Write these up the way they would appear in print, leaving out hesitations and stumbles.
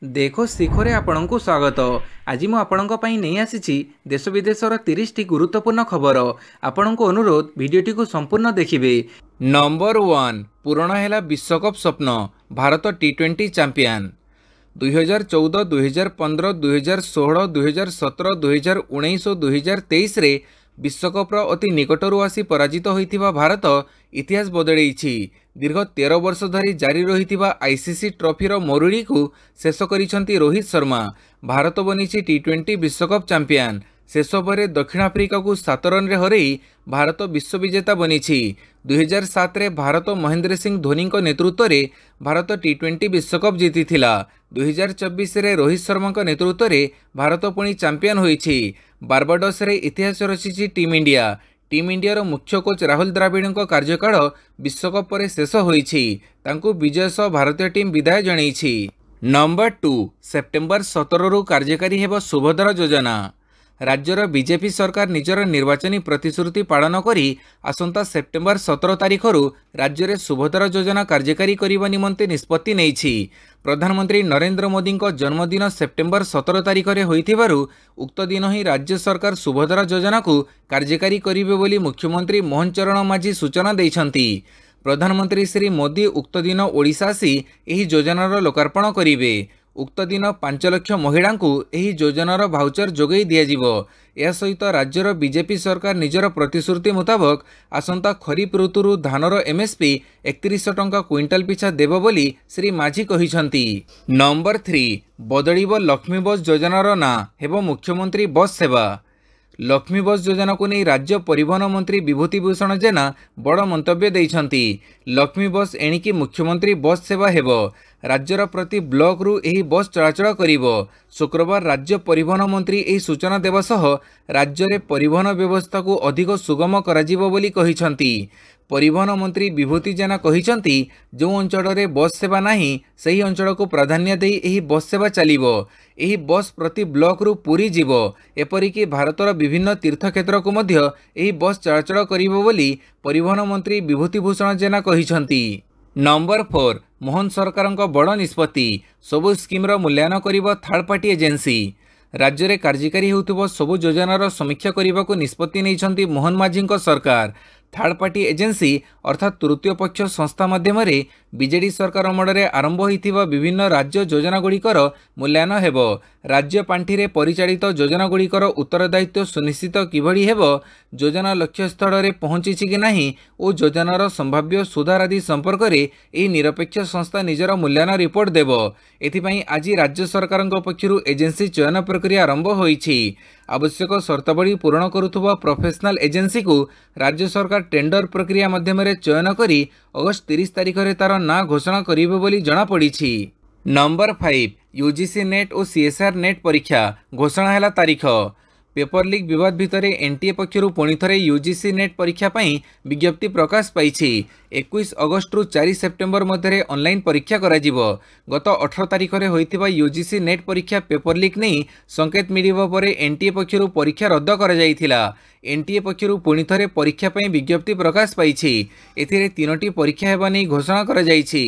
देखो शिखरे आपणଙ୍କୁ स्वागत। आज मु आपणଙ୍କ ପାଇଁ ନେଇ ଆସିଛି देश विदेशर 30 टी गुरुत्वपूर्ण खबर। आपणଙ୍କୁ अनुरोध भिडियोटी को संपूर्ण देखिबे। नंबर 1 पूर्ण हैला विश्वकप स्वप्न। भारत टी20 चैंपियन 2014, 2015, 2016, 2017, 2019 और 2023 रे विश्वकप अति निकटरू आसी पराजित होइथिबा भारत इतिहास बदलैछि। दीर्घ 13 वर्ष धरी जारी रहिथिबा आईसीसी ट्रॉफीर मरुड़ी को शेष करिसंती रोहित शर्मा। भारत बनिछि टी20 विश्वकप चैंपियन। शेष ओवर दक्षिण आफ्रिका को 7 रन रे हरई भारत विश्व विजेता बनिछि। 2007 रे भारत महेंद्र सिंह धोनी नेतृत्व रे भारत टी20 विश्वकप जीतिथिला। 2024 रे रोहित शर्मा नेतृत्व रे भारत पुणी चैंपियन होइछि। बारबाडोस रे इतिहास रचिछि टीम इंडिया। टीम इंडिया मुख्य कोच राहुल द्रविड़ कार्यकाल विश्वकप पर शेष होइछि। तांकु विजय सह भारतीय टीम विदाय जणैछि। नंबर 2 सेप्टेम्बर 17 रु कार्यकारी हेब सुभद्रा योजना। राज्यर बीजेपी सरकार निजर निर्वाचनी प्रतिश्रुति पालन करी आसंता सेप्टेम्बर 17 तारिख रु राज्य में सुभद्रा योजना कार्यकारी करने निमंते निष्पत्ति नेइछि। प्रधानमंत्री नरेंद्र मोदी जन्मदिन सेप्टेम्बर 17 तारिख रे होइथिबारु उक्त दिन ही राज्य सरकार सुभद्रा योजना को कार्यकारी करिवे बोली मुख्यमंत्री मोहन चरण माझी सूचना दैछंती। प्रधानमंत्री श्री मोदी उक्त दिन ओडिशा आसी एही योजनार लोकार्पण करिवे। उक्त दिन 5 लाख महिला को एही योजनार भाउचर जोगई दियाजिवो। या सहित राज्यर बीजेपी सरकार निजर प्रतिश्रुति मुताबक आसंता खरीफ ऋतुरु धानर एमएसपी 3100 टंका क्विंटाल पिछा देव बोली श्री माझी कहिसंती। नंबर 3 बदलिबो लक्ष्मी बस योजनार ना हेबो मुख्यमंत्री बस सेवा। लक्ष्मी बस योजना को नहीं राज्य परिवहन मंत्री विभूति भूषण जेना बड़ मंतव्य देइछंती। लक्ष्मी बस एणिकी मुख्यमंत्री बस सेवा हेबो। राज्यर प्रति ब्लॉक रु एही बस चलाचल करिवो। शुक्रवार राज्य परिवहन मंत्री एही सूचना देवा सह राज्य रे परिवहन व्यवस्था को अधिक सुगम कराजिवो बोली कहिसंती। परिवहन मंत्री विभूति जेना कहिसंती जो अंचल रे बस सेवा नाही सही अंचल को प्राधान्य देई एही बस सेवा चलिवो। एही बस प्रति ब्लॉक रु पुरी जीवो। एपरिकी भारतर विभिन्न तीर्थक्षेत्र को मध्य एही बस चलाचल करिवो बोली परिवहन मंत्री विभूति भूषण जेना कहिसंती। नंबर 4 मोहन सरकार बड़ निष्पत्ति। सबु स्कीम्र मूल्यांकन करिवो थर्ड पार्टी एजेंसी। राज्य में कार्यकारी होउथिबो सबु योजनार समीक्षा करने को निष्पत्ति नैछंती मोहन माझी सरकार। थर्ड पार्टी एजेंसी अर्थात तृतीय पक्ष संस्था माध्यम बीजेडी सरकार अमଳରେ आरंभ होइथिबा विभिन्न राज्य योजना गुड़िकर मूल्यांकन हेबो। राज्य पांठि रे परिचालित योजना गुड़िकर उत्तरदायित्व सुनिश्चित किभଳି हेबो, योजना लक्ष्य स्थल रे पहुंचीछि कि नाही ओ योजनार संभाव्य सुधार आदि संपर्क रे एही निरपेक्ष संस्था निजर मूल्यांकन रिपोर्ट देबो। एथिपई आज राज्य सरकार पक्षरु एजेंसी चयन प्रक्रिया आरंभ होइछि। आवश्यक शर्तावली पूर्ण करुथुबा प्रोफेशनल एजेंसी को राज्य सरकार टेंडर प्रक्रिया माध्यम चयन करी अगस्त 30 तारिख रे तार ना घोषणा करिवे बोली जणा पड़िछि। नंबर 5 यूजीसी नेट और सीएसआर नेट परीक्षा घोषणा हैला तारीख। पेपर लीक विवाद भितर एनटीए पक्षरु पुणी थरे यूजीसी नेट परीक्षा पई विज्ञप्ति प्रकाश पाइछि। 21 अगस्त रु 4 सेप्टेम्बर मध्य ऑनलाइन परीक्षा कराजिवो। गत 18 तारिख रे होइथिबा यूजीसी नेट परीक्षा पेपर लीक नहीं संकेत मिलिबा परे एनटीए पक्षरु परीक्षा रद्द करा जाइथिला। एनटीए पक्षरु पुणी थरे परीक्षा पई विज्ञप्ति प्रकाश पाइछि। एथिरे 3टी परीक्षा हेबा नै घोषणा करा जाइछि।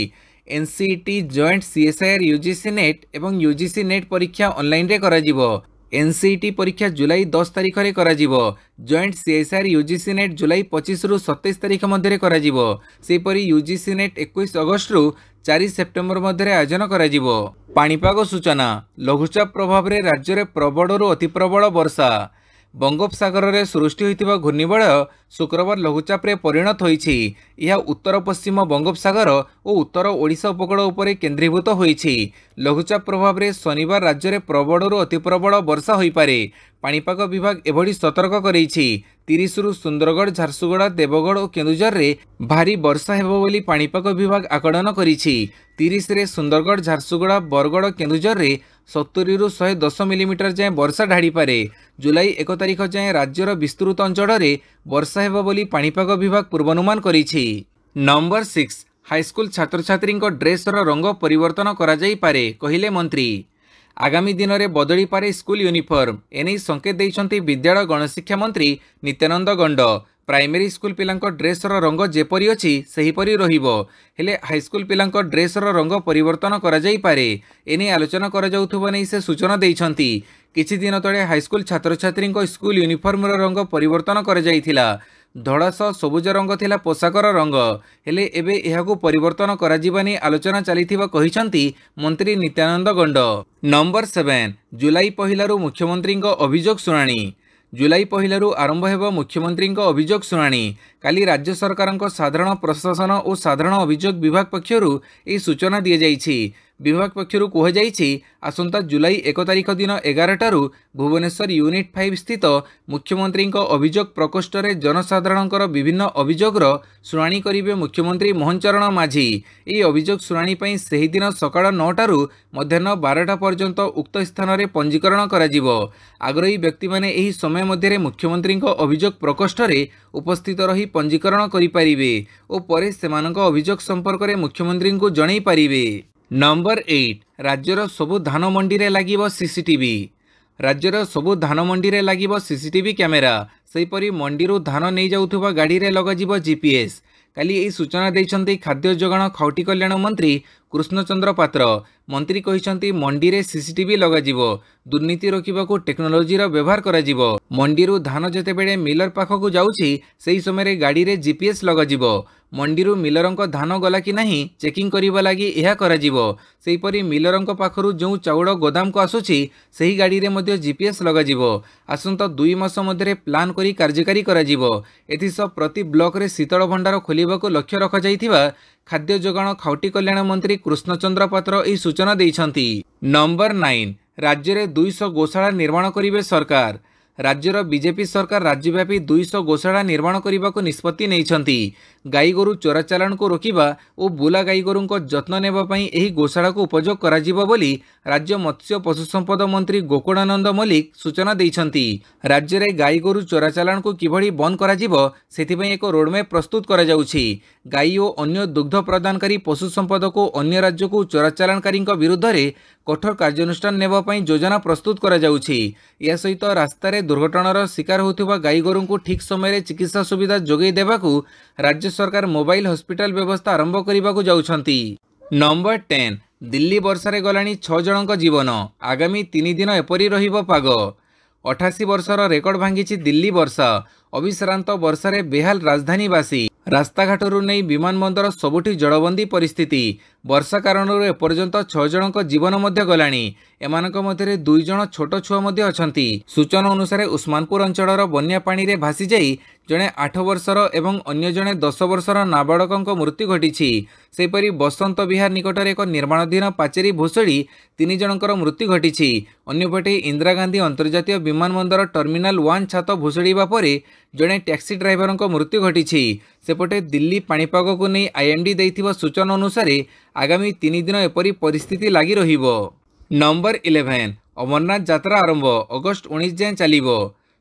NCET joint CSIR UGC NET एवं यूजीसी नेट परीक्षा ऑनलाइन रे कराजिवो। एनसीईटी परीक्षा जुलाई 10 तारिख रे कराजिवो। जॉइंट सीएसआईआर यूजीसी नेट जुलाई 25 रु 27 तारिख मध्य कराजिवो। सेपरी यूजीसी नेट 21 अगस्त रु 4 सेप्टेम्बर मध्य आयोजन कराजिवो। पाणीपाग सूचना। लघुचाप प्रभाव रे राज्य रे प्रबल रु अति प्रबल वर्षा। बंगोपसागर रे सृष्टि होइतिबा घूर्णिबलय शुक्रवार लघुचाप रे परिणत होइछि। यह उत्तर पश्चिम बंगोपसागर और उत्तर ओडिशा उपकूल उपरे केंद्रीभूत होइछि। लघुचाप प्रभाव रे शनिवार राज्य रे प्रबल रु अति प्रबल वर्षा होइपारे। पाणीपाग विभाग एभଳି सतर्क करैछि। 30 रु सुंदरगढ़, झारसुगुड़ा, देवगढ़ और केन्दुझर रे भारी वर्षा हेबो बोली पाणीपाग विभाग आकलन करिछि। 30 रे सुंदरगढ़, झारसुगुड़ा, बरगढ़, केन्दुझर रे 70 रु 110 मिलीमीटर जाए वर्षा ढाड़ी पारे। जुलाई 1 तारिख जाए राज्यर विस्तृत अंचल रे वर्षा हेबो बोली पाणीपाग विभाग पूर्वानुमान करिछि। नंबर 6 हाईस्कूल छात्र छात्री ड्रेसर रंग परिवर्तन करा जाई पारे कहिले मंत्री। आगामी दिन में बदली पारे स्कूल यूनिफॉर्म एने संकेत देइछंती विद्यालय गणशिक्षा मंत्री नित्यानंद गंड। प्राइमरी स्कूल पिलांक ड्रेसर रंग जेपरी अछि सेहीपरी रहिबो हेले हाईस्कूल पिलांक ड्रेसर रंग परिवर्तन करा जाई पारे एने आलोचना करा जाउथबो नै से सूचना दैछंती। किछि दिन तळे हाईस्कूल छात्र छात्री स्कूल यूनिफॉर्म रंग परिवर्तन करा जाइथिला। धड़ा सह सबुज रंग थिला पोशाकर रंग हेले एबे एहाकू परिवर्तन करा जिबानी आलोचना चलिथिबा कहिसंती मंत्री नित्यानंद गंड। नंबर 7 जुलाई पहिलारू मुख्यमंत्री अभियोग शुणाणी। जुलाई पहिलारू आरंभ हेब मुख्यमंत्री अभियोग शुणाणी। काली राज्य सरकार साधारण प्रशासन और साधारण अभियोग विभाग पक्षरु यह सूचना दी जाइछि। विभाग पक्षरु कह जाइछि आसंता जुलाई 1 तारिख दिन 11टारू भुवनेश्वर यूनिट 5 स्थित मुख्यमंत्री अभियोग प्रकोष्ठ रे जनसाधारणकर विभिन्न अभियोगर शुणाणी करिवे मुख्यमंत्री मोहन चरण माझी। यह अभियोग शुणाणी पई सेही दिन सकाळ 9टारू मध्याह्न 12टा पर्यंत उक्त स्थान रे पंजीकरण कराजिवो। आग्रही व्यक्ति माने एही समय मध्यरे मुख्यमंत्री अभियोग प्रकोष्ठ रे उपस्थित रही पंजीकरण करि परिवे ओ परे सेमानक अभियोग संपर्क रे मुख्यमंत्री को जणाई परिवे। नंबर 8 राज्यर सबु धान मंडी रे लागिबो सीसीटीवी। राज्यर सबु धान मंडी रे लागिबो सीसीटीवी कैमेरा। सेहीपरि मंडीरू धान नहीं जाउथुबा गाड़ी रे लगाजिबो जीपीएस। काली यही सूचना देइछंती खाद्य जोगाण खाउटी कल्याण मंत्री कृष्णचंद्र पात्र। मंत्री कहिसंती मंडी रे सीसीटीवी लगाजिबो। दुर्नीति रोकिबाकू टेक्नोलोजी रो व्यवहार कराजिबो। मंडीरू धान जेतेबेले मिलर पाखकू जाउछि सेही समय गाड़ी रे जीपीएस लगाजिबो। मंडीरू मिलरंक धान गला कि नहीं चेकिंग करिबा लागि एहा कराजिबो। सेहीपरि मिलरंक पाखरू जो चाउड़ गोदाम को आसुछि सेही गाड़ी रे मध्ये जीपीएस लगाजिबो। आसंता 2 मास मध्यरे प्लान करी कार्यकारी कराजिबो। एथिस प्रति ब्लॉक रे शीतल भंडार खोलिबाकू लक्ष्य रखा जाइथिबा खाद्य जोगाण खाउटी कल्याण मंत्री कृष्णचंद्र पात्र यह सूचना देइछंती। नंबर 9 राज्य रे 200 गोशाला निर्माण करिवे सरकार। राज्यर बीजेपी सरकार राज्यव्यापी 200 गोशाला निर्माण करने को निष्पत्ति नैछंती। गाई गोरु चोरा चालान को रोकिबा और बुला गाई गोरु को जत्न नेबा पई एही गोशाला को उपयोग कराजिबो बोली राज्य मत्स्य पशु संपद मंत्री गोकुलानंद मल्लिक सूचना दैछंती। राज्य रे गाई गोरु चोरा चालान को किभଳି बंद कराजिबो सेथिपई एक रोडमैप प्रस्तुत करा जाउछि। गाई और अन्य दुग्ध प्रदानकारी पशु संपद को अन्य राज्य को चोरा चालानकारी विरुद्ध रे कठोर कार्यानुष्ठान नेबा पई योजना प्रस्तुत करा जाउछि। या सहित रास्ता रे दुर्घटनार शिकार होथिबा गाई गोरु को ठीक समय चिकित्सा सुविधा जोगै देबाकू राज्य सरकार मोबाइल हॉस्पिटल व्यवस्था आरंभ करने जाउछंती। नंबर 10 दिल्ली वर्षा रे गलानी 6 जनक जीवन। आगामी 3 दिन एपरी रहिबो पाग। 88 वर्षर रेकर्ड भांगी दिल्ली वर्षा। अविश्रांत वर्षा रे बेहाल राजधानीवासी। रास्ताघाटरू नहीं विमानबंदर सबुठी जड़बंदी परिस्थिति। वर्षा कारण एपर्यंत 6 जनक जीवन मध्य गलानी। एमानक मध्यरे 2 जण छोट छुआ मध्य अछंती। सूचना अनुसार उस्मानपुर अंचलर बन्या पानी रे भासी जाई जणे 8 वर्षर एवं अन्य जणे 10 वर्षर नाबालकଙ୍କ मृत्यु घटिछि। सेपरि बसंत विहार निकटर एक निर्माणाधीन पाचेरी भूसुड़ी 3 जनकर मृत्यु घटिछि। अन्यपटे इंदिरा गांधी अंतर्जातीय विमानबंदर टर्मिनाल 1 छात भूसुड़ीबा परे जणे टैक्सी ड्राइवरଙ୍କ मृत्यु घटिछि। सेपटे दिल्ली पाणीपाग को नहीं आईएमडी दैथिबा सूचना अनुसार आगामी 3 दिन एपरी परिस्थिति लगी रहिबो। नंबर 11 अमरनाथ यात्रा आरंभ अगस्ट 19 जाए चलिबो।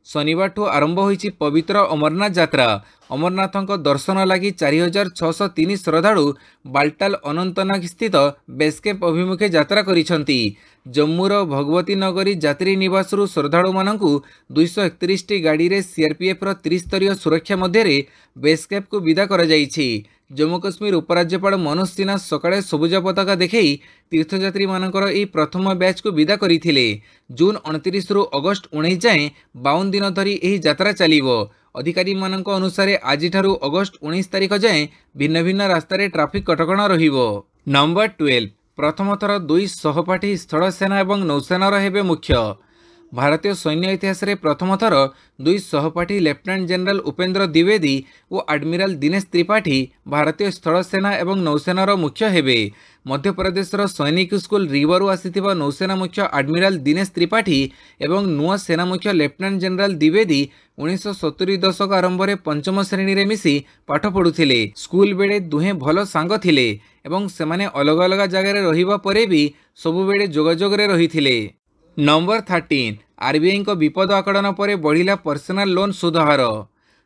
शनिवार ठू आरंभ होइछि पवित्र अमरनाथ यात्रा। अमरनाथଙ୍କ दर्शन लगी 4603 श्रद्धालु बाल्टाल अनंतनाग स्थित बेसकैंप अभिमुखे यात्रा करिसंती। जम्मूर भगवती नगरी यात्री निवासरू श्रद्धालु मानकू 231 गाड़ी रे सीआरपीएफ रो 30 स्तरीय सुरक्षा मध्य बेसकैंप को विदा करा जाइछि। जम्मू कश्मीर उपराज्यपाल मनोज सिन्हा सकाळे सबुज पताका देखई तीर्थयात्री मानकर यह प्रथम बैच को विदा करथिले। जून 29 रु अगस्ट 19 जाए 52 दिन धरी यह यात्रा चलिबो। अधिकारी मानक अनुसार आज अगस्ट 19 तारिख जाए भिन्न भिन्न रास्तार ट्राफिक कटकणा रहिबो। नंबर 12 प्रथम थर 2 सहपाठी स्थल सेना और नौसेनार हेबे मुख्य। भारतीय सैन्य इतिहास रे प्रथम थर 2 सहपाठी लेफ्टिनेंट जनरल उपेंद्र द्विवेदी और एडमिरल दिनेश त्रिपाठी भारतीय स्थल सेना और नौसेनार मुख्य हेबे। मध्य प्रदेशर सैनिक स्कूल रिवरु आसीथिबा नौसेना मुख्य एडमिरल दिनेश त्रिपाठी एवं नुआ सेना मुख्य लेफ्टिनेंट जनरल द्विवेदी 1970 दशक आरंभ में 5म श्रेणी रे मिसी पाठ पढ़ुथिले। स्कूल बेले दुहे भल सांग थिले एवं सेमाने अलग अलग जगह रहिबा परे भी सबु बेले जोगाजोग रे रहिथिले। नंबर 13 आरबीआई को विपद आकलन पर बढ़िला पर्सनल लोन सुध हार।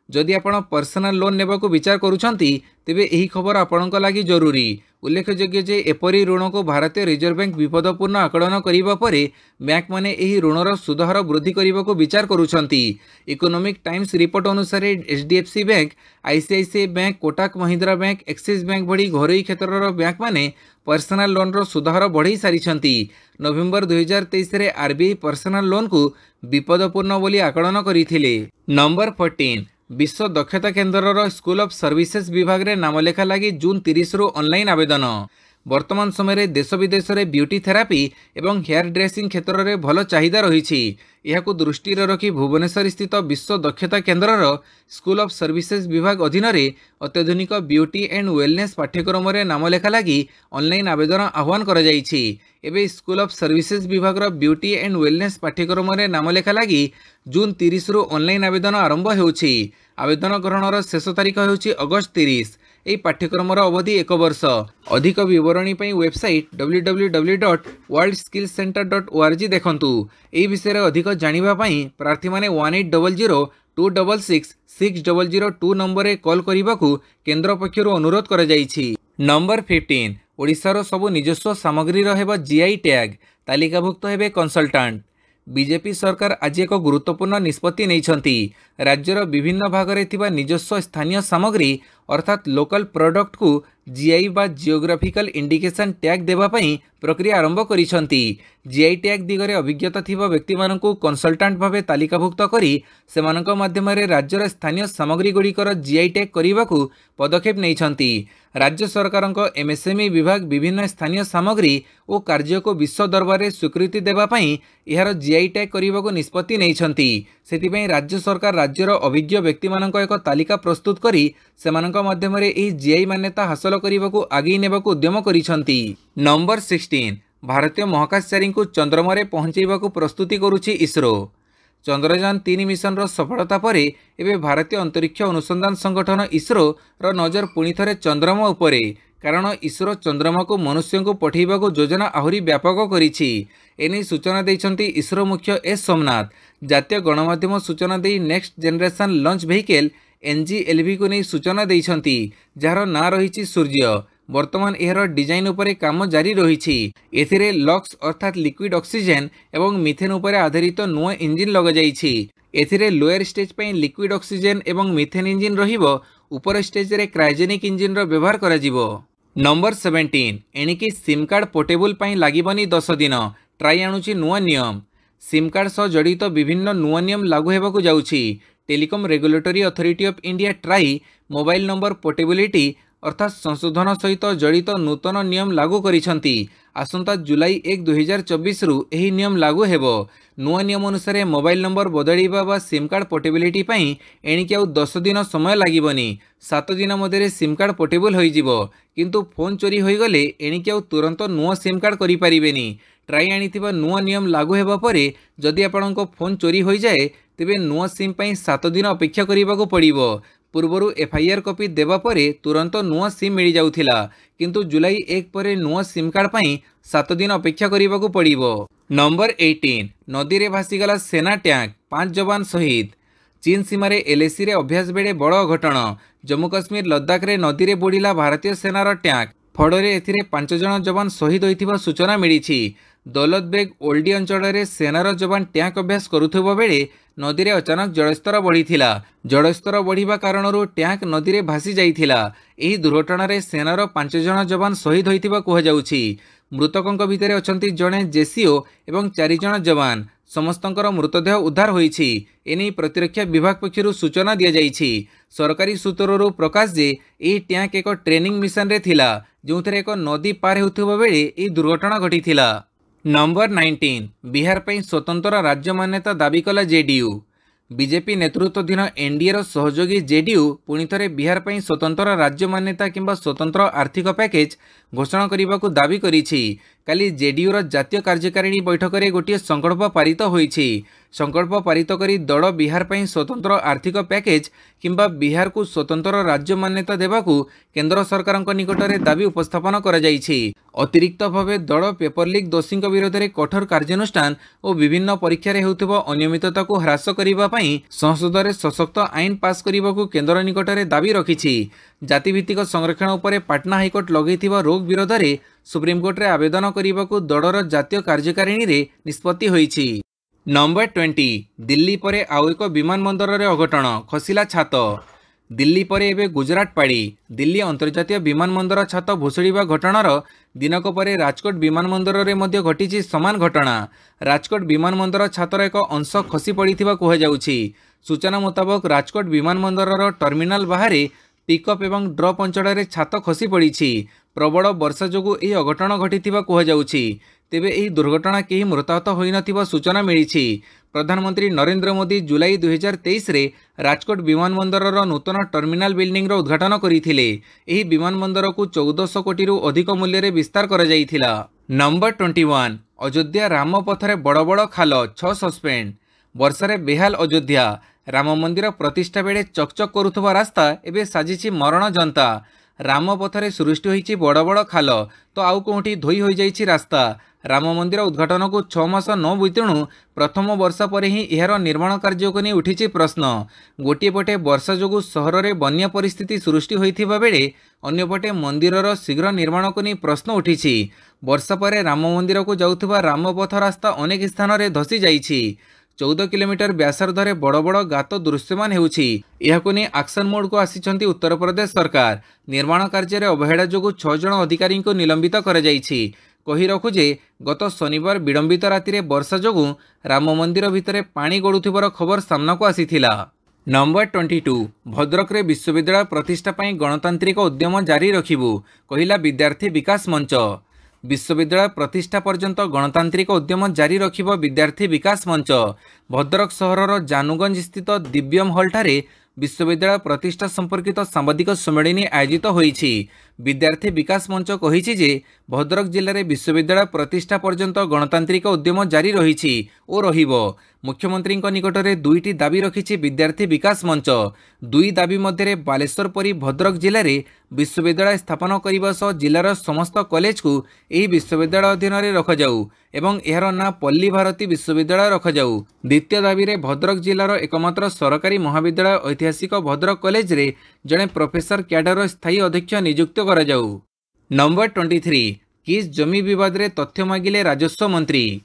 जदि आपण पर्सनल लोन नेबाकू विचार करूछंती तेबे एही खबर आपणक लागि जरूरी। उल्लेखयोग्य जे एपरी ऋण को भारतीय रिजर्व बैंक विपदपूर्ण आकलन करिबा परे बैंक माने एही ऋणर सुधहार वृद्धि करने को विचार करुछंती। इकोनॉमिक टाइम्स रिपोर्ट अनुसार HDFC bank, ICICI bank, Kotak Mahindra bank, axis bank भली घरोई क्षेत्रर बैंक माने पर्सनल लोन रो सुधहार बढ़ई सारिछंती। नवेम्बर 2023 रे आरबीआई पर्सनल लोन को विपदपूर्ण बोली आकलन करिथिले। नंबर 14 विश्व दक्षता केन्द्रर स्कूल ऑफ सर्विसेज विभाग रे नामलेखा लगी जून 30 रु ऑनलाइन आवेदन। वर्तमान समय देश विदेश में ब्यूटी थेरापी एवं हेयर ड्रेसिंग क्षेत्र में भल चाहिदा रही। यह दृष्टि रखी भुवनेश्वर स्थित विश्व दक्षता केन्द्रर स्कूल ऑफ सर्विसेज विभाग अधीन अत्याधुनिक ब्यूटी एंड वेलनेस पाठ्यक्रम में नामलेखा लगी ऑनलाइन आवेदन आह्वान कर एबे स्कूल ऑफ सर्विसेज विभाग ब्यूटी एंड वेलनेस पाठ्यक्रम में नामलेखा लगी जून 30 रु ऑनलाइन आवेदन आरंभ होउछि। आवेदन ग्रहणर शेष तारीख होउछि अगस्त 30। यह पाठ्यक्रम अवधि 1 वर्ष। अधिक विवरणी पर वेबसाइट www.worldskillcenter.org देखंतु। यह विषय अधिक जानिबा पई प्रार्थी माने 1800-266-6002 नंबर रे कॉल करिबाकू केंद्र पक्षरु अनुरोध करा जायछि। नंबर 15 ओडिशार सबु निजस्व सामग्री हेबा जीआई टैग तालिकाभुक्त हेबे कंसल्टेंट। बीजेपी सरकार आज एक गुरुत्वपूर्ण निष्पत्ति नहीं। राज्यर विभिन्न भाग में थिबा निजस्व स्थानीय सामग्री अर्थात लोकल प्रोडक्ट को जीआई बा जियोग्राफिकल इंडिकेशन टैग देवाई प्रक्रिया आरंभ करिसंती। जीआई टैग दिगरे अभिज्ञता थिबा व्यक्ति मानकु कंसल्टेंट भावे तालिकाभुक्त करी सेमानक माध्यमरे राज्यर स्थानीय सामग्री गुड़िकर जीआई टैग करने पदक्षेप नैछंती। राज्य सरकारक एमएसएमई विभाग विभिन्न स्थानीय सामग्री और कार्य को विश्व दरबार में स्वीकृति देवाई यार जीआई टैग करने निष्पत्ति नैछंती। सेतिपई राज्य सरकार राज्यर अभिज्ञ व्यक्ति मानक एक तालिका प्रस्तुत करी सेमानक माध्यमरे एही जीआई मान्यता हासिल करने को आगे नेबाकू उद्यम करिसंती। नंबर 16 भारतीय महाकाशचारी को चंद्रमा रे पहुंचाइबाकू प्रस्तुति करुछि इसरो। चंद्रयान 3 मिशन रो सफलता परे एबे भारतीय अंतरिक्ष अनुसंधान संगठन इसरो रो नजर पुणी थरे चंद्रमा उपरे, कारण इसरो चंद्रमा को मनुष्य को पठेबाकू योजना आहुरी व्यापक करिछि। एने सूचना दैछंती इसरो मुख्य एस सोमनाथ। जातीय गणमाध्यम सूचना दे नेक्स्ट जनरेशन लॉन्च व्हीकल एनजीएलवी को नहीं सूचना दैछंती, जार ना रही सूर्य। वर्तमान एहर डिजाइन उपरे काम जारी रही। एथिरे लक्स अर्थात लिक्विड ऑक्सीजन एवं मिथेन उपरे आधारित नुआ इंजिन लग जाइछि। एथिरे लोअर स्टेज पे लिक्विड ऑक्सीजन एवं मिथेन इंजिन रहिबो, ऊपर स्टेज रे क्रायोजेनिक इंजिन रो व्यवहार करा जिवो। नंबर 17 एणिकी सिम कार्ड पोर्टेबल पई लागिबनी 10 दिन। ट्राई आणुची नुआ नियम। सिम कार्ड सह जड़ित विभिन्न नुआ नियम लागू हेबाकू जाउछि। Telecom regulatory authority of India TRAI mobile number portability अर्थात संशोधन सहित जड़ित नूतन नियम लागू करिसंती। आसंता जुलाई 1, 2024 रु एही नियम लागू हेबो। नुआ नियम अनुसार मोबाइल नंबर बदलैबा बा सिम कार्ड पोर्टेबिलिटी पई एणिकी आउ 10 दिन समय लागिबनी। 7 दिन मध्य सिम कार्ड पोर्टेबल होई जिवो, किंतु फोन चोरी होई गले एणिकी आउ तुरंत नुआ सिम कार्ड करि परिबेनी। ट्राई आनिथिबा नुआ नियम लागू हेबा परे जदि आपणको फोन चोरी होई जाए तेबे नुआ सिम पई 7 दिन अपेक्षा करिबाकू पड़िबो। पूर्वरु एफआईआर कॉपी देवा परे तुरंत नुआ सिम मिल जाउथिला, किंतु जुलाई 1 परे नुआ सिम कार्ड पई 7 दिन अपेक्षा करिबाकू पड़िबो। नंबर 18 नदी रे भासीगला सेना टैंक 5 जवान शहीद। चीन सीमार एलएसी रे अभ्यास बेड़े बड़ अघटन। जम्मू काश्मीर लद्दाख रे नदी रे बुड़ीला भारतीय सेनार टैंक। फड़े एथिरे 5 जन जवान शहीद होइथिबा सूचना मिली। दौलत बेग ओल्डी अंचल रे सेनार जवान टैंक अभ्यास करुथिबा बेले नदी रे अचानक जलस्तर बढ़ीथिला। जलस्तर बढ़िबा कारणरू टैंक नदी रे भासी जाइथिला। एही दुर्घटना रे सेनार 5 जन जवान शहीद होइथिबा कुहा जाउछि। मृतकंक भितरे अछंती जणे जेसीओ एवं 4 जन जवान। समस्तंकर मृतदेह उद्धार होइछि। एनी प्रतिरक्षा विभाग पक्षरु सूचना दिया जाइछि। सरकारी सूत्ररू प्रकाश जे एही टैंक एक ट्रेनिंग मिशन रे थिला, जोंथरे एक नदी पार हेउथिबा बेले एही दुर्घटना घटिथिला। नंबर 19 बिहार पर स्वतंत्र राज्य मान्यता दाबी कला जेडीयू। बीजेपी नेतृत्वाधीन एनडीए रो सहयोगी जेडीयू पुणी थे बिहार पर स्वतंत्र राज्य मान्यता किंबा स्वतंत्र आर्थिक पैकेज घोषणा करने को दाबी करिछि। काली जेडीयू रो जातीय कार्यकारिणी बैठक में गोटे संकल्प पारित होइछि। संकल्प पारित करी दल बिहार पर स्वतंत्र आर्थिक पैकेज किंबा बिहार को स्वतंत्र राज्य मान्यता देवाकू केंद्र सरकार निकट में दाबी उपस्थापन करा जाइछि। अतिरिक्त भावे दल पेपर लीक दोषी विरोध में कठोर कार्यानुष्ठान और विभिन्न परीक्षा होउथिबा अनियमितता को ह्रास करने संसद में सशक्त आईन पास करने को केंद्र निकट में दाबी रखिछि। जातिभित्तिक संरक्षण उपरे पाटना हाइकोर्ट लगैथिबा रोक विरोध में सुप्रीमकोर्ट रे आवेदन करने दलर जातीय कार्यकारिणी रे निष्पत्ति होईछि। नंबर 20 दिल्ली परे आउ एक विमानबंदर रे अघटन खसिला छात। दिल्ली परे एबे गुजरात पाड़ी। दिल्ली अंतर्जातीय विमानबंदर छात भुशुड़िबा घटनार दिनक परे राजकोट विमानबंदर रे मध्य घटिछि समान घटना। राजकोट विमानबंदर छातर एक अंश खसी पड़िथिबा कुहाଯାଉଛି। सूचना मुताबक राजकोट विमानबंदर टर्मिनाल बाहर पिकअप एवं ड्रप अंचल छात खसी पड़ी। प्रबल वर्षा जोगु यह अघटन घटिथिबा कुहाଯାଉଛି। तेबे यह दुर्घटना केही मृताहत होई नथिबा सूचना मिली। प्रधानमंत्री नरेंद्र मोदी जुलाई 2023 रे राजकोट विमानबंदर नूतन टर्मिनाल बिल्डिंग उद्घाटन करथिले। एही विमानबंदर को 1400 कोटी रु अधिक मूल्य रे विस्तार करा जायथिला। नंबर 21 अयोध्या राम पथरे बड़ बड़ खाल 6 सस्पेंड। वर्षारे बेहाल अयोध्या। राम मंदिर प्रतिष्ठा बेले चकचक करुथबा रास्ता एबे साजिछि मरण जनता। राम पथरे सृष्टि होईछि बड़ बड़ खाल तो आउ कोठी धोई होई जाइछि रास्ता। राम मंदिर उद्घाटन को 6 मास न बीतणु प्रथम वर्षा पर ही एहार निर्माण कार्य को नहीं उठी प्रश्न। गोटे पटे वर्षा जोगु सहर में बन्या परिस्थिति सृष्टि होइथिबा बेले अन्यपटे मंदिरर शीघ्र निर्माण को नहीं प्रश्न उठी। वर्षा पर राम मंदिर को जाउथबा रामपथ रास्ता अनेक स्थान में धसी जाइछि। 14 किलोमीटर व्यासार्धरे बड़ बड़ गात दृश्यमान हेउछि। एहाको नै एक्शन मोड को आसिछंती उत्तर प्रदेश सरकार। निर्माण कार्य रे अवहेला जोगु 6 जन अधिकारी को निलंबित करा जाइछि। कही रखु जे गत शनिवार विलंबित राति वर्षा जोगु राम मंदिर भितरे पानी गड़ुथिबार खबर सामना को आसीथिला। नंबर 22 भद्रक रे विश्वविद्यालय प्रतिष्ठा पई गणतांत्रिक उद्यम जारी रखिबु कहिला विद्यार्थी विकास मंच। विश्वविद्यालय प्रतिष्ठा पर्यंत गणतांत्रिक उद्यम जारी रखिब विद्यार्थी विकास मंच। भद्रक सहरर जानुगंज स्थित दिव्यम हॉल ठारे विश्वविद्यालय प्रतिष्ठा संपर्कित सांबादिक सम्मेलन आयोजित होईछि। विद्यार्थी विकास मंच कहिछि जे भद्रक जिले में विश्वविद्यालय प्रतिष्ठा पर्यंत गणतांत्रिक उद्यम जारी रहिछि ओ रहिबो। मुख्यमंत्री निकट में 2टी दाबी रखिछि विद्यार्थी विकास मंच। 2 दाबी मध्य बालेश्वर परी भद्रक जिले में विश्वविद्यालय स्थापन करने सह जिलार समस्त कॉलेज को यह विश्वविद्यालय अधीन में रखाऊ एवं यार ना पल्ली भारती विश्वविद्यालय रखाऊ। द्वितीय दाबी रे भद्रक जिलार एकमात्र सरकारी महाविद्यालय ऐतिहासिक भद्रक कॉलेज रे जड़े प्रोफेसर क्याडर स्थायी अध्यक्ष नियुक्त करा जाऊ। नंबर 23 किस जमी विवाद रे तथ्य मागिले राजस्व मंत्री।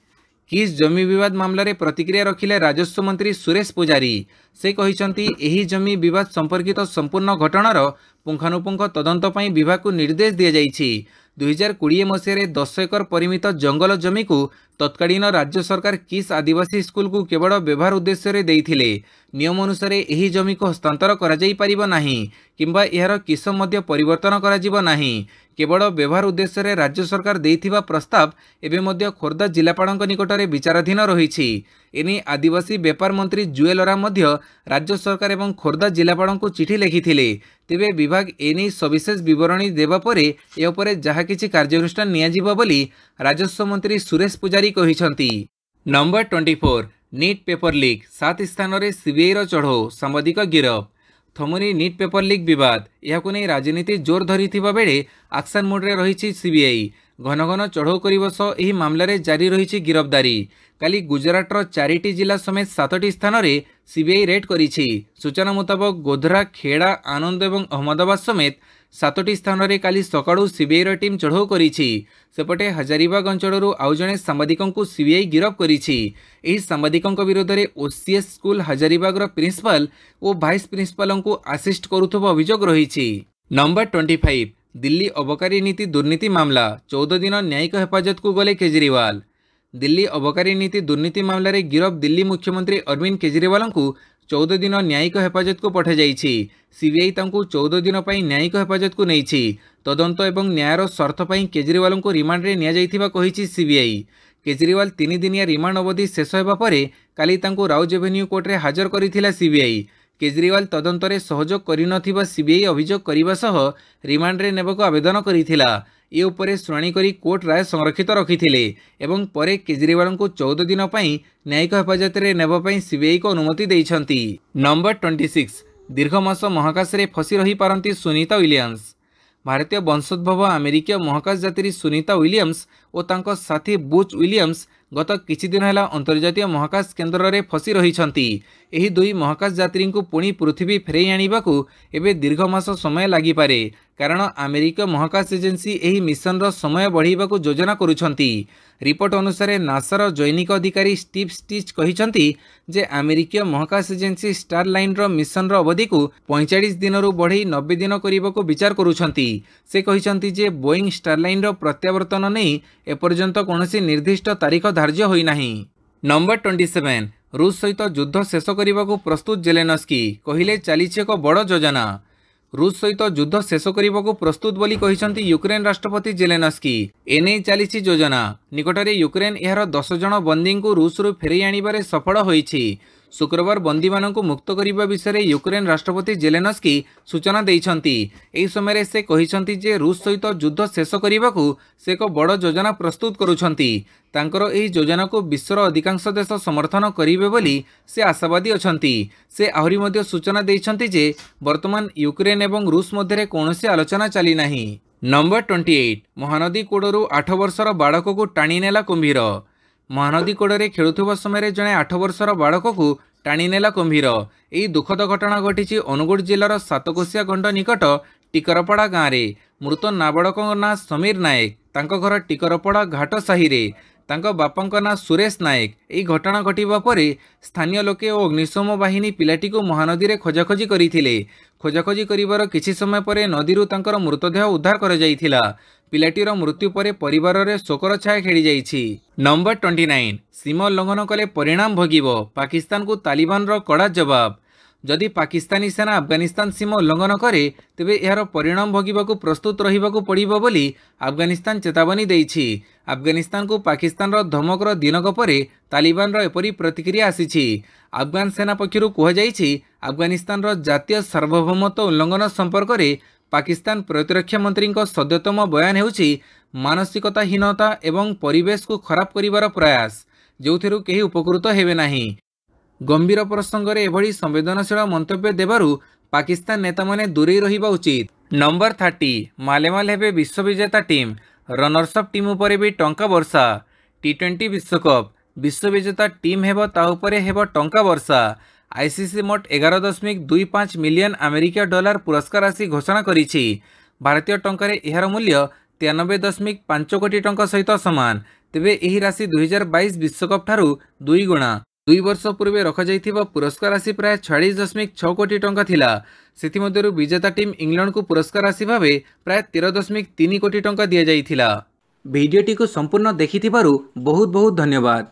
किस जमी विवाद मामलें प्रतिक्रिया रखिले राजस्व मंत्री सुरेश पुजारी। से कहिसंती एही जमी विवाद संपर्कित संपूर्ण घटनार पुंखानुपुंख तदंत पई विभाग को निर्देश दिया जाइछि। 2020 मसीह 10 एकर परिमित जंगल जमी को तत्कालीन राज्य सरकार किस आदिवासी स्कूल को केवल व्यवहार उद्देश्य रे देइथिले। नियम अनुसार एही जमी को हस्तांतर करा जाई परिबो नाही किंबा एहार किस मध्य परिवर्तन करा जिवो नाही। केवल व्यवहार उद्देश्य रे राज्य सरकार देइथिबा प्रस्ताव एबे मध्य खोर्धा जिलापालक निकट में विचाराधीन रहिछि। एने आदिवासी व्यापार मंत्री जुएल ओराम मध्य राज्य सरकार एवं खोर्धा जिलापालक को चिठी लिखिथिले। तेबे विभाग एने सविशेष विवरणी देवा परे ए उपरे जहा किछि कार्यानुष्ठान नियाजिबो बोली राजस्व मंत्री सुरेश पुजारी कहिसंती। नंबर 24 नीट पेपर लीक 7 स्थान रे सीबीआई रो चढ़ो सांबादिक गिरफ। थमुनी नीट पेपर लीक विवाद यहाकु नै राजनीति जोर धरिथिबा बेले एक्शन मोड रे रहिछि सीबीआई। घन घन चढ़ौ करिबो सह एही मामला रे जारी रहिछि गिरफ्तारी। काली गुजरातर 4टी जिला समेत 7टी स्थान रे सीबीआई रेड करिछि। सूचना मुताबक गोधरा खेड़ा आनंद एवं अहमदाबाद समेत 7टी स्थान रे काली सकाळु सीबीआई रो टीम चढ़ौ करिछि। सेपटे हजारीबाग अंचलरू आउ जणे सांबादिकों को सीबीआई गिरफ करिछि। एही सांबादिकों विरोध में ओसीएस स्कूल हजारीबाग रो प्रिंसिपल और भाइस प्रिंसिपल को असिस्ट करुथबा अभियोग रहिछि। नंबर 25 दिल्ली अबकारी नीति दुर्नीति मामला 14 दिन न्यायिक हेफाजत को गले केजरीवाल। दिल्ली अबकारी नीति दुर्नीति मामला रे गिरफ दिल्ली मुख्यमंत्री अरविंद केजरीवाल को 14 दिन न्यायिक हेफाजत को पठा जाइछि। सीबीआई तांकु 14 दिन पई न्यायिक हेफाजत को नैछि। तदंत एवं न्यायर शर्त पई केजरीवाल को रिमांड रे निया जाइथिबा कहिछि सीबीआई। केजरीवाल 3 दिनिया रिमांड अवधि शेष होबा परे काली तांकु राउज एवेन्यू कोर्ट रे हाजर करिथिला सीबीआई। केजरीवाल तदंतरे सहयोग करिनथिबा सीबीआई अभियोग करिबा सह रिमांड रे नेबाको आवेदन करिथिला। ए उपरे शुणाणी करी कोर्ट राय संरक्षित रखिथिले एवं परे केजरीवाल को 14 दिन पई न्यायिक हेफाजत रे नेबा पई सीबीआई को अनुमति दैछंती। नंबर 26 दीर्घ मास महाकाश रे फसी रही पारंती सुनीता विलियम्स। भारतीय वंशोद्भव अमेरिकीय महाकाश यात्री सुनीता विलियम्स ଓ ତାଙ୍କ ସାଥୀ ବୁଚ୍ ୱିଲିୟମ୍ସ ଗତ କିଛି ଦିନ ହେଲା ଅନ୍ତର୍ଜାତୀୟ ମହାକାଶ କେନ୍ଦ୍ରରେ ଫସି ରହିଛନ୍ତି। ଏହି ଦୁଇ ମହାକାଶ ଯାତ୍ରୀଙ୍କୁ ପୁଣି ପୃଥିବୀ ଫେରାଇ ଆଣିବାକୁ ଏବେ ଦୀର୍ଘ ମାସ ସମୟ ଲାଗିପାରେ, କାରଣ ଆମେରିକୀୟ ମହାକାଶ ଏଜେନ୍ସି ଏହି ମିଶନର ସମୟ ବଢ଼ାଇବାକୁ ଯୋଜନା କରୁଛନ୍ତି। ରିପୋର୍ଟ ଅନୁସାରେ ନାସାର ଜୈନିକ ଅଧିକାରୀ ଷ୍ଟିଭ୍ ଷ୍ଟିଚ୍ କହିଛନ୍ତି ଯେ ଆମେରିକୀୟ ମହାକାଶ ଏଜେନ୍ସି ଷ୍ଟାର ଲାଇନ୍ର ମିଶନର ଅବଧିକୁ 45 ଦିନରୁ ବଢ଼ାଇ 90 ଦିନ କରିବାକୁ ବିଚାର କରୁଛନ୍ତି। ସେ କହିଛନ୍ତି ଯେ ବୋଇଂ ଷ୍ଟାରଲାଇନ୍ର ପ୍ରତ୍ୟାବର୍ତ୍ତନ ନେଇ ଏପର୍ଯ୍ୟନ୍ତ କୌଣସି ନିର୍ଦ୍ଦିଷ୍ଟ ତାରିଖ ଧାର୍ଯ୍ୟ ହୋଇନାହିଁ। ନମ୍ବର 27 ରୁଷ ସହିତ ଯୁଦ୍ଧ ଶେଷ କରିବାକୁ ପ୍ରସ୍ତୁତ ଜେଲେନସ୍କି କହିଲେ ଚାଲିଛି ଏକ ବଡ଼ ଯୋଜନା। ରୁଷ ସହିତ ଯୁଦ୍ଧ ଶେଷ କରିବାକୁ ପ୍ରସ୍ତୁତ ବୋଲି କହିଛନ୍ତି ୟୁକ୍ରେନ ରାଷ୍ଟ୍ରପତି ଜେଲେନସ୍କି। ଏନେଇ ଚାଲିଛି ଯୋଜନା। ନିକଟରେ ୟୁକ୍ରେନ ଏହାର 10 ଜଣ ବନ୍ଦୀଙ୍କୁ ରୁଷରୁ ଫେରାଇ ଆଣିବାରେ ସଫଳ ହୋଇଛି। ଶୁକ୍ରବାର ବନ୍ଦୀମାନଙ୍କୁ ମୁକ୍ତ କରିବା ବିଷୟରେ ୟୁକ୍ରେନ ରାଷ୍ଟ୍ରପତି ଜେଲେନସ୍କି ସୂଚନା ଦେଇଛନ୍ତି। ଏହି ସମୟରେ ସେ କହିଛନ୍ତି ଯେ ରୁଷ ସହିତ ଯୁଦ୍ଧ ଶେଷ କରିବାକୁ ସେ ଏକ ବଡ଼ ଯୋଜନା ପ୍ରସ୍ତୁତ କରୁଛନ୍ତି। ତାଙ୍କର ଏହି ଯୋଜନାକୁ ବିଶ୍ୱର ଅଧିକାଂଶ ଦେଶ ସମର୍ଥନ କରିବେ ବୋଲି ସେ ଆଶାବାଦୀ ଅଛନ୍ତି। ସେ ଆହୁରି ମଧ୍ୟ ସୂଚନା ଦେଇଛନ୍ତି ଯେ ବର୍ତ୍ତମାନ ୟୁକ୍ରେନ ଏବଂ ରୁଷ ମଧ୍ୟରେ କୌଣସି ଆଲୋଚନା ଚାଲିନାହିଁ। ନମ୍ବର 28 ମହାନଦୀ କୋଡ଼ରୁ 8 ବର୍ଷର ବାଳକକୁ ଟାଣିନେଲା କୁମ୍ଭୀର। ମହାନଦୀ କୋଡ଼ରେ ଖେଳୁଥିବା ସମୟରେ ଜଣେ 8 ବର୍ଷର ବାଳକକୁ ଟାଣିନେଲା କୁମ୍ଭୀର। ଏହି ଦୁଃଖଦ ଘଟଣା ଘଟିଛି ଅନୁଗୁଳ ଜିଲ୍ଲାର ସାତକୋଶିଆ ଗଣ୍ଡ ନିକଟ ଟିକରପଡ଼ା ଗାଁରେ। ମୃତ ନାବାଳକଙ୍କ ନାଁ ସମୀର ନାୟକ। ତାଙ୍କ ଘର ଟିକରପଡ଼ା ଘାଟ ସାହିରେ। ତାଙ୍କ ବାପାଙ୍କ ନାଁ ସୁରେଶ ନାୟକ। ଏହି ଘଟଣା ଘଟିବା ପରେ ସ୍ଥାନୀୟ ଲୋକେ ଓ ଅଗ୍ନିଶମ ବାହିନୀ ପିଲାଟିକୁ ମହାନଦୀରେ ଖୋଜାଖୋଜି କରିଥିଲେ। ଖୋଜାଖୋଜି କରିବାର କିଛି ସମୟ ପରେ ନଦୀରୁ ତାଙ୍କର ମୃତଦେହ ଉଦ୍ଧାର କରାଯାଇଥିଲା। ପିଲାଟିର ମୃତ୍ୟୁ ପରେ ପରିବାରରେ ଶୋକର ଛାୟା ଖେଳିଯାଇଛି। ନମ୍ବର 29 ସୀମା ଉଲ୍ଲଂଘନ କଲେ ପରିଣାମ ଭୋଗିବ, ପାକିସ୍ତାନକୁ ତାଲିବାନର କଡ଼ା ଜବାବ। ଯଦି ପାକିସ୍ତାନୀ ସେନା ଆଫଗାନିସ୍ତାନ ସୀମା ଉଲ୍ଲଂଘନ କରେ ତେବେ ଏହାର ପରିଣାମ ଭୋଗିବାକୁ ପ୍ରସ୍ତୁତ ରହିବାକୁ ପଡ଼ିବ ବୋଲି ଆଫଗାନିସ୍ତାନ ଚେତାବନୀ ଦେଇଛି। ଆଫଗାନିସ୍ତାନକୁ ପାକିସ୍ତାନର ଧମକର ଦିନକ ପରେ ତାଲିବାନର ଏପରି ପ୍ରତିକ୍ରିୟା ଆସିଛି। ଆଫଗାନ ସେନା ପକ୍ଷରୁ କୁହାଯାଇଛି ଆଫଗାନିସ୍ତାନର ଜାତୀୟ ସାର୍ବଭୌମତ୍ୱ ଉଲ୍ଲଂଘନ ସମ୍ପର୍କରେ ପାକିସ୍ତାନ ପ୍ରତିରକ୍ଷା ମନ୍ତ୍ରୀଙ୍କ ସଦ୍ୟତମ ବୟାନ ହେଉଛି ମାନସିକତାହୀନତା ଏବଂ ପରିବେଶକୁ ଖରାପ କରିବାର ପ୍ରୟାସ, ଯେଉଁଥିରୁ କେହି ଉପକୃତ ହେବେ ନାହିଁ। ଗମ୍ଭୀର ପ୍ରସଙ୍ଗରେ ଏଭଳି ସମ୍ବେଦନଶୀଳ ମନ୍ତବ୍ୟ ଦେବାରୁ ପାକିସ୍ତାନ ନେତାମାନେ ଦୂରେଇ ରହିବା ଉଚିତ। ନମ୍ବର 30 ମାଲେମାଲ ହେବେ ବିଶ୍ୱବିଜେତା ଟିମ୍, ରନର୍ସଅପ୍ ଟିମ୍ ଉପରେ ବି ଟଙ୍କା ବର୍ଷା। ଟି20 ବିଶ୍ୱକପ୍ ବିଶ୍ୱବିଜେତା ଟିମ୍ ହେବ ତା ଉପରେ ହେବ ଟଙ୍କା ବର୍ଷା। ଆଇସିସି ମୋଟ 11.25 ମିଲିୟନ ଆମେରିକୀୟ ଡଲାର ପୁରସ୍କାର ରାଶି ଘୋଷଣା କରିଛି। ଭାରତୀୟ ଟଙ୍କାରେ ଏହାର ମୂଲ୍ୟ 93.5 କୋଟି ଟଙ୍କା ସହିତ ସମାନ। ତେବେ ଏହି ରାଶି 2022 ବିଶ୍ୱକପ୍ ଠାରୁ 2 ଗୁଣା। 2 ବର୍ଷ ପୂର୍ବେ ରଖାଯାଇଥିବା ପୁରସ୍କାର ରାଶି ପ୍ରାୟ 46.6 କୋଟି ଟଙ୍କା ଥିଲା। ସେଥିମଧ୍ୟରୁ ବିଜେତା ଟିମ୍ ଇଂଲଣ୍ଡକୁ ପୁରସ୍କାର ରାଶି ଭାବେ ପ୍ରାୟ 13.3 କୋଟି ଟଙ୍କା ଦିଆଯାଇଥିଲା। ଭିଡ଼ିଓଟିକୁ ସମ୍ପୂର୍ଣ୍ଣ ଦେଖିଥିବାରୁ ବହୁତ ବହୁତ ଧନ୍ୟବାଦ।